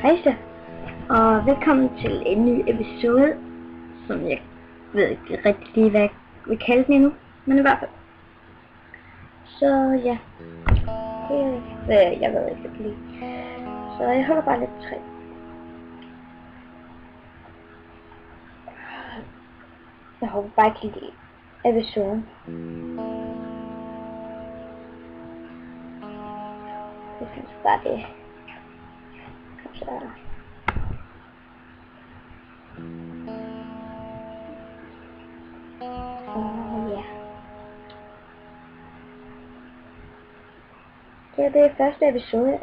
Hej så, og velkommen til en ny episode, som jeg ved ikke rigtig lige, hvad jeg vil kalde den endnu, men i hvert fald. Så ja, jeg ved ikke lige. Så jeg holder bare lidt træ. Jeg håber bare ikke lige episoden. Jeg synes bare det. Så ja. Det er første episode.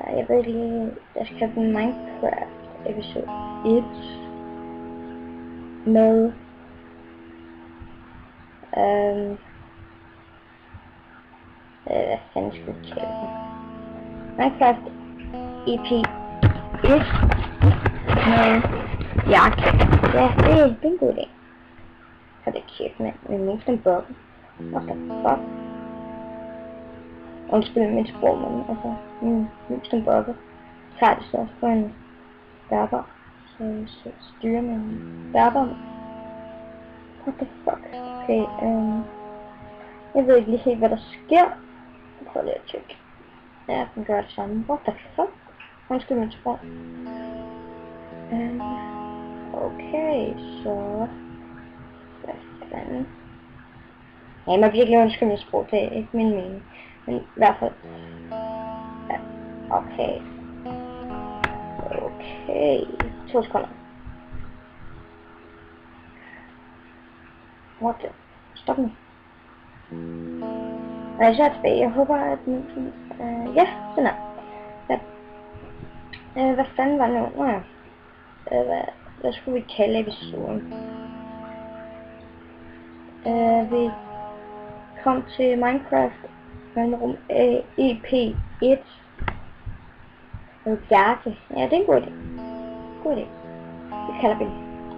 Jeg ved ikke lige, jeg skal have Minecraft episode 1 med hvad fanden skal jeg kalde den? Minecraft EP 1 med jagt. Ja, det er en god idé. Så det kæft, mand. Min mus den bugger. What the fuck? Undskyld mit sprog, men altså, min mus den bugger. Tager det så også på en berber. Så styrer man en berber. What the fuck? Okay, jeg ved ikke lige helt, hvad der sker. Jeg prøver lige at tjekke. Ja, den gør det samme. What the fuck? Undskyld mit sprog. Okay, så... Hvad fanden? Ja, jeg må virkelig undskylde mit sprog, det er ikke min mening. Men i hvert fald... Ja, okay. Okay. 2 sekunder. What the... Stop nu. Og jeg er tilbage. Jeg håber, at nu... ja, sådan er. Ja. Hvad fanden var det nu? Nå ja. Hvad skulle vi kalde episoden? Vi kom til Minecraft mellemrum EP1 med Bjarke. Ja, det er en god idé. God idé. Det kalder vi det.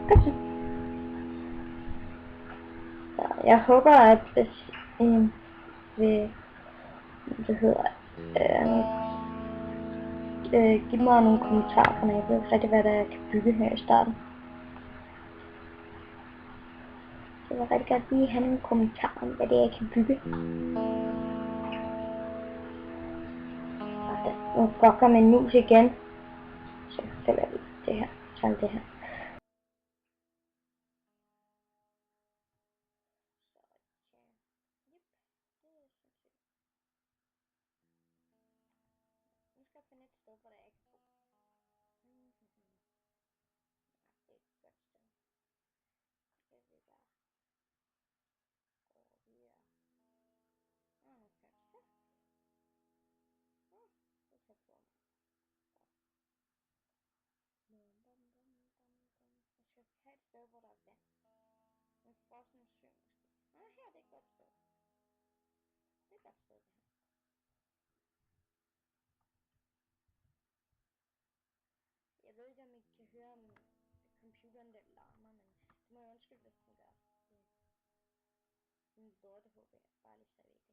Godt så. Jeg håber, at hvis vil det hedder give mig nogle kommentarer, for jeg ved ikke rigtig, hvad der kan bygge her i starten. Så jeg vil rigtig godt lige have nogle kommentarer om, hvad det er, jeg kan bygge. Nu fucker min mus igen. Så fælder vi det her. Sådan det her. Nu skal jeg finde et sted, hvor der ikke kan bo. Det er et godt sted. Det vil bare gå videre. Okay. Det kan på mig. Jeg skal have et sted, hvor der er vand. En frossen sø måske. Her det er et godt sted. Det er et godt sted, det her. Jeg ved ikke, om I kan høre, om computeren den larmer, men det må jeg undskylde, hvis den gør. Det er en lorte HB, bare lige så ved det.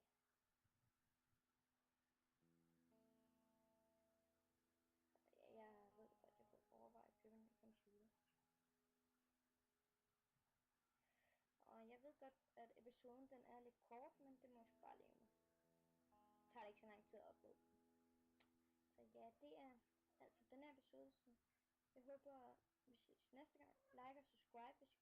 Jeg ved godt, jeg kunne overveje at købe en ny computer. Og jeg ved godt, at episoden den er lidt kort, men det må jeg bare leve med. Det tager ikke så lang tid at uploade den. Så ja, det er altså den her episode. Så jeg håber, vi ses næste gang. Like og subscribe, hvis I